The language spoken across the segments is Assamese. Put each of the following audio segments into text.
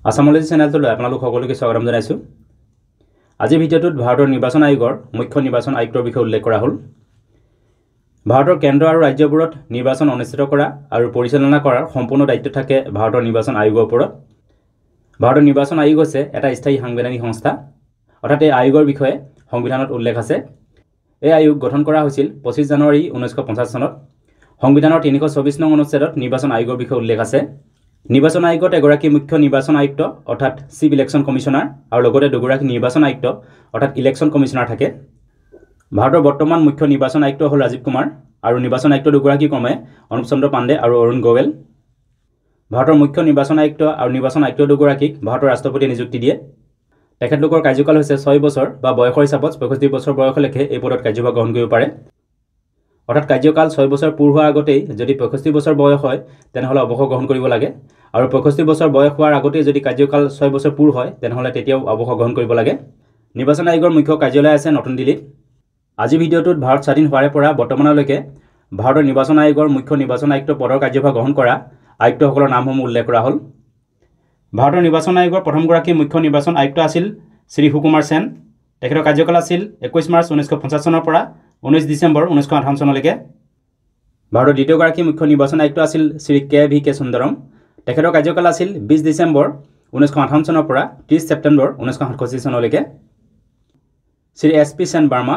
আসামলজি চেনেলটোলৈ আপোনালোক সকলোকে স্বাগতম জনাইছোঁ। আজি ভিডিঅ'টোত ভাৰতৰ নিৰ্বাচন আয়োগৰ মুখ্য নিৰ্বাচন আয়ুক্তৰ বিষয়ে উল্লেখ কৰা হ'ল। ভাৰতৰ কেন্দ্ৰ আৰু ৰাজ্যবোৰত নিৰ্বাচন অনুষ্ঠিত কৰা আৰু পৰিচালনা কৰাৰ সম্পূৰ্ণ দায়িত্ব থাকে ভাৰতৰ নিৰ্বাচন আয়োগৰ ওপৰত। ভাৰতৰ নিৰ্বাচন আয়োগ হৈছে এটা স্থায়ী সাংবিধানিক সংস্থা, অৰ্থাৎ এই আয়োগৰ বিষয়ে সংবিধানত উল্লেখ আছে। এই আয়োগ গঠন কৰা হৈছিল 25 জানুৱাৰী 1950 চনত। সংবিধানৰ 324 নং অনুচ্ছেদত নিৰ্বাচন আয়োগৰ বিষয়ে উল্লেখ আছে। নিৰ্বাচন আয়োগত এগৰাকী মুখ্য নিৰ্বাচন আয়ুক্ত অৰ্থাৎ চিফ ইলেকশ্যন কমিশ্যনাৰ আৰু লগতে দুগৰাকী নিৰ্বাচন আয়ুক্ত অৰ্থাৎ ইলেকশ্যন কমিশ্যনাৰ থাকে। ভাৰতৰ বৰ্তমান মুখ্য নিৰ্বাচন আয়ুক্ত হ'ল ৰাজীৱ কুমাৰ আৰু নিৰ্বাচন আয়ুক্ত দুগৰাকী ক্ৰমে অনুপ চন্দ্ৰ পাণ্ডে আৰু অৰুণ গোৱেল। ভাৰতৰ মুখ্য নিৰ্বাচন আয়ুক্ত আৰু নিৰ্বাচন আয়ুক্ত দুগৰাকীক ভাৰতৰ ৰাষ্ট্ৰপতিয়ে নিযুক্তি দিয়ে। তেখেতলোকৰ কাৰ্যকাল হৈছে 6 বছৰ বা বয়সৰ হিচাপত 65 বছৰ বয়সলৈকে এই পদত কাৰ্যভাৰ গ্ৰহণ কৰিব পাৰে। অৰ্থাৎ কাৰ্যকাল 6 বছৰ পূৰ হোৱাৰ আগতেই যদি 65 বছৰ বয়স হয় তেনেহ'লে অৱসৰ গ্ৰহণ কৰিব লাগে, আৰু 65 বছৰ বয়স হোৱাৰ আগতেই যদি কাৰ্যকাল 6 বছৰ পূৰ হয় তেনেহ'লে তেতিয়াও অৱসৰ গ্ৰহণ কৰিব লাগে। নিৰ্বাচন আয়োগৰ মুখ্য কাৰ্যালয় আছে নতুন দিল্লীত। আজি ভিডিঅ'টোত ভাৰত স্বাধীন হোৱাৰে পৰা বৰ্তমানলৈকে ভাৰতৰ নিৰ্বাচন আয়োগৰ মুখ্য নিৰ্বাচন আয়ুক্ত পদৰ কাৰ্যভাৰ গ্ৰহণ কৰা আয়ুক্তসকলৰ নামসমূহ উল্লেখ কৰা হ'ল। ভাৰতৰ নিৰ্বাচন আয়োগৰ প্ৰথমগৰাকী মুখ্য নিৰ্বাচন আয়ুক্ত আছিল শ্ৰী সুকুমাৰ সেন। তেখেতৰ কাৰ্যকাল আছিল 21 মাৰ্চ 1950 চনৰ পৰা 19 ডিচেম্বৰ 1958 চনলৈকে। ভাৰতৰ দ্বিতীয়গৰাকী মুখ্য নিৰ্বাচন আয়ুক্ত আছিল শ্ৰী কে সুন্দৰম। তেখেতৰ কাৰ্যকাল আছিল 20 ডিচেম্বৰ 1958 চনৰ পৰা 30 ছেপ্টেম্বৰ 1967 চনলৈকে। শ্ৰী SP সেন বাৰ্মা।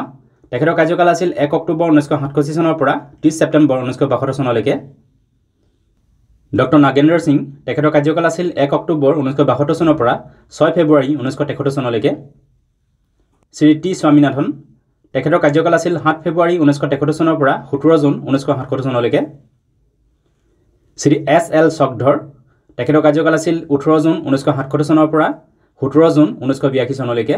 তেখেতৰ কাৰ্যকাল আছিল 1 অক্টোবৰ 1967 চনৰ পৰা 30 ছেপ্টেম্বৰ 1972 চনলৈকে। ডক্টৰ নাগেন্দ্ৰ সিং। তেখেতৰ কাৰ্যকাল আছিল 1 অক্টোবৰ 1972 চনৰ পৰা 6 ফেব্ৰুৱাৰী 1973 চনলৈকে। শ্ৰী টি স্বামীনাথন। তেখেতৰ কাৰ্যকাল আছিল 7 ফেব্ৰুৱাৰী 1973 চনৰ পৰা 17 জুন 1977 চনলৈকে। শ্ৰী SL চকধৰ। তেখেতৰ কাৰ্যকাল আছিল 18 জুন 1977 চনৰ পৰা 17 জুন 1982 চনলৈকে।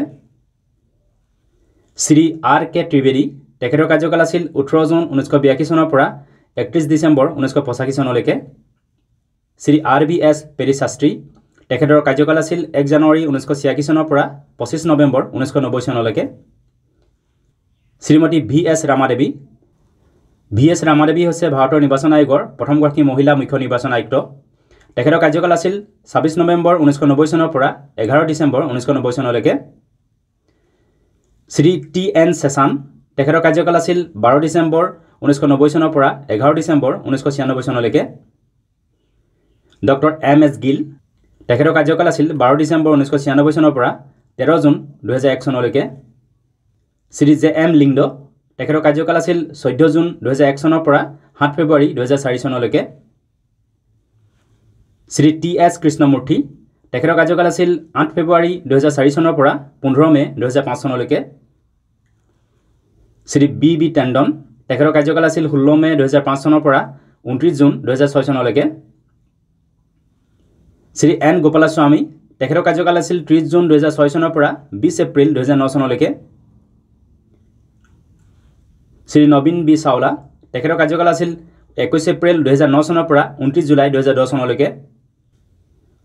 শ্ৰী RK ত্ৰিবেদী। তেখেতৰ কাৰ্যকাল আছিল 18 জুন 1982 চনৰ পৰা 31 ডিচেম্বৰ 1985 চনলৈকে। Shri RBS peri Shastri. তেখেতৰ কাৰ্যকাল আছিল 1 জানুৱাৰী 1986 চনৰ পৰা 25 নৱেম্বৰ 1990 চনলৈকে। শ্ৰীমতী VS ৰামাদেৱী। VS ৰামাদেৱী হৈছে ভাৰতৰ নিৰ্বাচন আয়োগৰ প্ৰথমগৰাকী মহিলা মুখ্য নিৰ্বাচন আয়ুক্ত। তেখেতৰ কাৰ্যকাল আছিল 26 নৱেম্বৰ 1990 চনৰ পৰা 11 ডিচেম্বৰ 1990 চনলৈকে। শ্ৰী TN শেষান। তেখেতৰ কাৰ্যকাল আছিল 12 ডিচেম্বৰ 1990 চনৰ পৰা 11 ডিচেম্বৰ 1996 চনলৈকে। Doctor MS Gill. তেখেতৰ কাৰ্যকাল আছিল 12 ডিচেম্বৰ 1996 চনৰ পৰা 13 জুন 2001 চনলৈকে। শ্ৰী JM লিংড। তেখেতৰ কাৰ্যকাল আছিল 14 জুন 2001 চনৰ পৰা 7 ফেব্ৰুৱাৰী 2004 চনলৈকে। শ্ৰী TS কৃষ্ণমূৰ্তি। তেখেতৰ কাৰ্যকাল আছিল 8 ফেব্ৰুৱাৰী 2004 চনৰ পৰা 15 মে 2005 চনলৈকে। শ্ৰী BB টেণ্ডন। তেখেতৰ কাৰ্যকাল আছিল 16 মে 2005 চনৰ পৰা 29 জুন 2006 চনলৈকে। শ্ৰী N গোপালাস্বামী। তেখেতৰ কাৰ্যকাল আছিল 30 জুন 2006 চনৰ পৰা 20 এপ্ৰিল 2009 চনলৈকে। শ্ৰী নবীন B চাওলা। তেখেতৰ কাৰ্যকাল আছিল 21 এপ্ৰিল 2009 চনৰ পৰা 29 জুলাই 2010 চনলৈকে।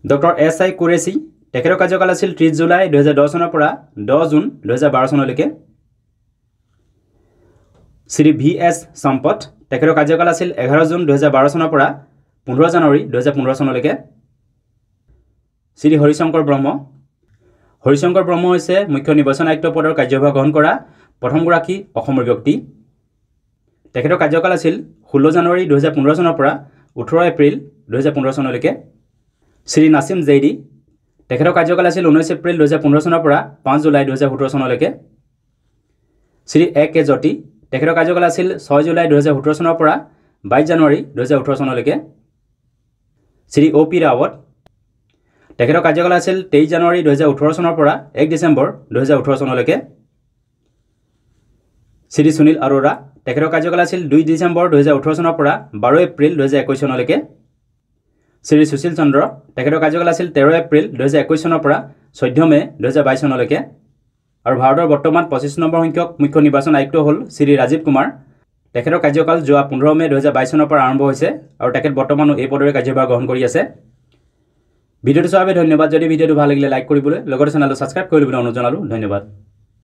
Doctor SI Qureshi. তেখেতৰ কাৰ্যকাল আছিল 30 জুলাই 2010 চনৰ পৰা 10 জুন 2012 চনলৈকে। শ্ৰী VS সম্পথ। তেখেতৰ কাৰ্যকাল আছিল 11 জুন 2012 চনৰ পৰা 15 জানুৱাৰী 2015 চনলৈকে। শ্ৰী হৰিশংকৰ ব্ৰহ্ম। হৰিশংকৰ ব্ৰহ্ম হৈছে মুখ্য নিৰ্বাচন আয়ুক্ত পদৰ কাৰ্যভাৰ গ্ৰহণ কৰা প্ৰথমগৰাকী অসমৰ ব্যক্তি। তেখেতৰ কাৰ্যকাল আছিল 16 জানুৱাৰী 2015 চনৰ পৰা 18 এপ্ৰিল 2015 চনলৈকে। শ্ৰী নাছিম জেইদি। তেখেতৰ কাৰ্যকাল আছিল 19 এপ্ৰিল 2015 চনৰ পৰা 5 জুলাই 2017 চনলৈকে। শ্ৰী AK জ্যোতি। তেখেতৰ কাৰ্যকাল আছিল 6 জুলাই 2017 চনৰ পৰা 22 জানুৱাৰী 2018 চনলৈকে। শ্ৰী OP ৰাৱত। তেখেতৰ কাৰ্যকাল আছিল 23 জানুৱাৰী 2018 চনৰ পৰা 1 ডিচেম্বৰ 2018 চনলৈকে। শ্ৰী সুনীল আৰোৰা। তেখেতৰ কাৰ্যকাল আছিল 2 ডিচেম্বৰ 2018 চনৰ পৰা 12 এপ্ৰিল 2021 চনলৈকে। শ্ৰী সুশীল চন্দ্ৰ। তেখেতৰ কাৰ্যকাল আছিল 13 এপ্ৰিল 2021 চনৰ পৰা 14 মে 2022 চনলৈকে। আৰু ভাৰতৰ বৰ্তমান 25 নম্বৰ সংখ্যক মুখ্য নিৰ্বাচন আয়ুক্ত হ'ল শ্ৰী ৰাজীৱ কুমাৰ। তেখেতৰ কাৰ্যকাল যোৱা 15 মে 2022 চনৰ পৰা আৰম্ভ হৈছে আৰু তেখেত বৰ্তমানো এই পদৰে কাৰ্যভাৰ গ্ৰহণ কৰি আছে। ভিডিঅ'টো চোৱাৰ বাবে ধন্যবাদ। যদি ভিডিঅ'টো ভাল লাগিলে লাইক কৰিবলৈ, লগতে চেনেলটো ছাবস্ক্ৰাইব কৰিবলৈ অনুৰোধ জনালোঁ। ধন্যবাদ।